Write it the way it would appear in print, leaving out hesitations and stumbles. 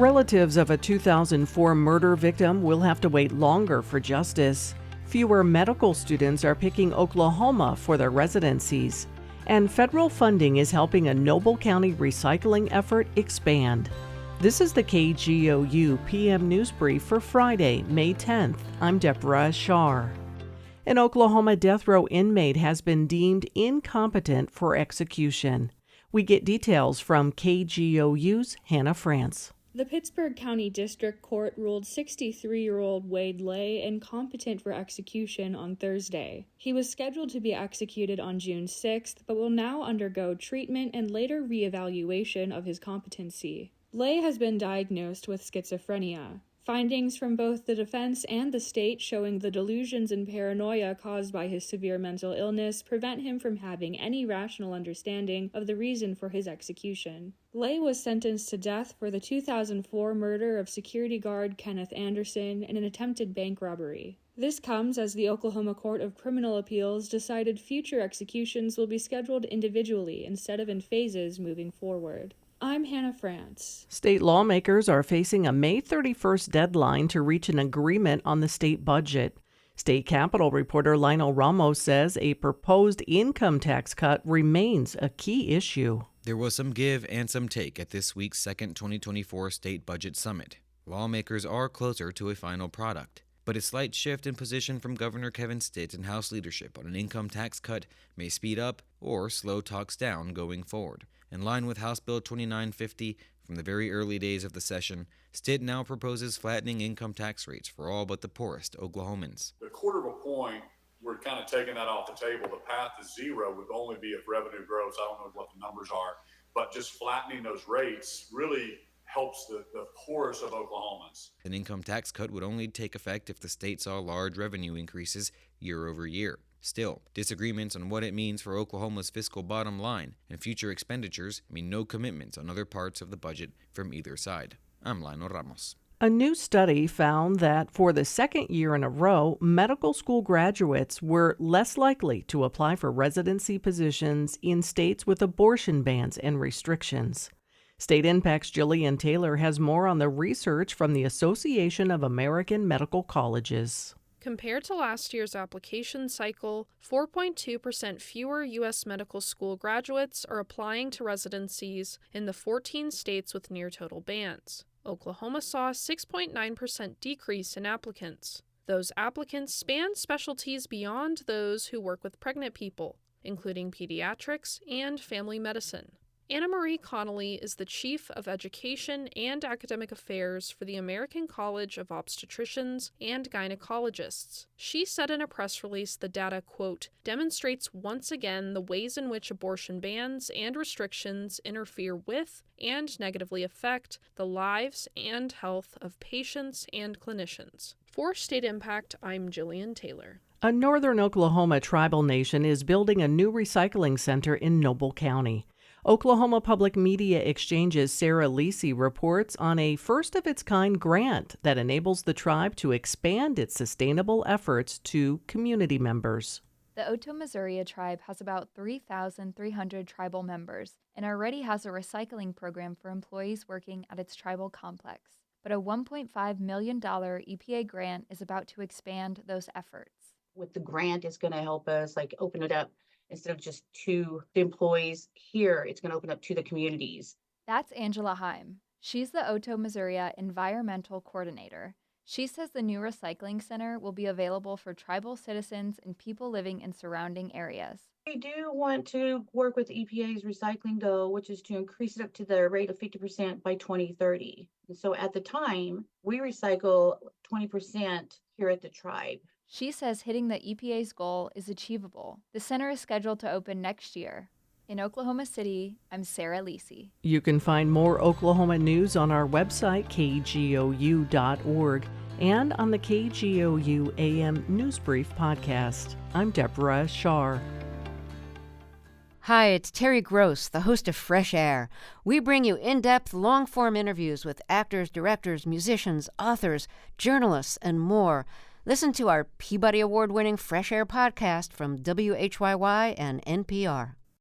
Relatives of a 2004 murder victim will have to wait longer for justice. Fewer medical students are picking Oklahoma for their residencies. And federal funding is helping a Noble County recycling effort expand. This is the KGOU PM News Brief for Friday, May 10th. I'm Deborah Shar. An Oklahoma death row inmate has been deemed incompetent for execution. We get details from KGOU's Hannah France. The Pittsburgh County District Court ruled 63-year-old Wade Lay incompetent for execution on Thursday. He was scheduled to be executed on June 6th, but will now undergo treatment and later reevaluation of his competency. Lay has been diagnosed with schizophrenia. Findings from both the defense and the state showing the delusions and paranoia caused by his severe mental illness prevent him from having any rational understanding of the reason for his execution. Lay was sentenced to death for the 2004 murder of security guard Kenneth Anderson in an attempted bank robbery. This comes as the Oklahoma Court of Criminal Appeals decided future executions will be scheduled individually instead of in phases moving forward. I'm Hannah France. State lawmakers are facing a May 31st deadline to reach an agreement on the state budget. State Capitol reporter Lionel Ramos says a proposed income tax cut remains a key issue. There was some give and some take at this week's second 2024 state budget summit. Lawmakers are closer to a final product. But a slight shift in position from Governor Kevin Stitt and House leadership on an income tax cut may speed up or slow talks down going forward. In line with House Bill 2950 from the very early days of the session, Stitt now proposes flattening income tax rates for all but the poorest Oklahomans. A quarter of a point, we're kind of taking that off the table. The path to zero would only be if revenue grows. I don't know what the numbers are, but just flattening those rates really helps the poorest of Oklahomans. An income tax cut would only take effect if the state saw large revenue increases year over year. Still, disagreements on what it means for Oklahoma's fiscal bottom line and future expenditures mean no commitments on other parts of the budget from either side. I'm Lionel Ramos. A new study found that for the second year in a row, medical school graduates were less likely to apply for residency positions in states with abortion bans and restrictions. State Impact's Jillian Taylor has more on the research from the Association of American Medical Colleges. Compared to last year's application cycle, 4.2% fewer U.S. medical school graduates are applying to residencies in the 14 states with near-total bans. Oklahoma saw a 6.9% decrease in applicants. Those applicants span specialties beyond those who work with pregnant people, including pediatrics and family medicine. Anna Marie Connolly is the Chief of Education and Academic Affairs for the American College of Obstetricians and Gynecologists. She said in a press release the data, quote, demonstrates once again the ways in which abortion bans and restrictions interfere with and negatively affect the lives and health of patients and clinicians. For State Impact, I'm Jillian Taylor. A northern Oklahoma tribal nation is building a new recycling center in Noble County. Oklahoma Public Media Exchange's Sarah Lisi reports on a first-of-its-kind grant that enables the tribe to expand its sustainable efforts to community members. The Oto Missouri tribe has about 3,300 tribal members and already has a recycling program for employees working at its tribal complex. But a $1.5 million EPA grant is about to expand those efforts. With the grant, it's going to help us open it up. Instead of just to the employees here, it's going to open up to the communities. That's Angela Heim. She's the Oto Missouri Environmental Coordinator. She says the new recycling center will be available for tribal citizens and people living in surrounding areas. We do want to work with EPA's recycling goal, which is to increase it up to the rate of 50% by 2030. And so at the time, we recycle 20% here at the tribe. She says hitting the EPA's goal is achievable. The center is scheduled to open next year. In Oklahoma City, I'm Sarah Lisi. You can find more Oklahoma news on our website, kgou.org, and on the KGOU AM NewsBrief podcast. I'm Deborah Shar. Hi, it's Terry Gross, the host of Fresh Air. We bring you in-depth, long-form interviews with actors, directors, musicians, authors, journalists, and more. Listen to our Peabody Award-winning Fresh Air podcast from WHYY and NPR.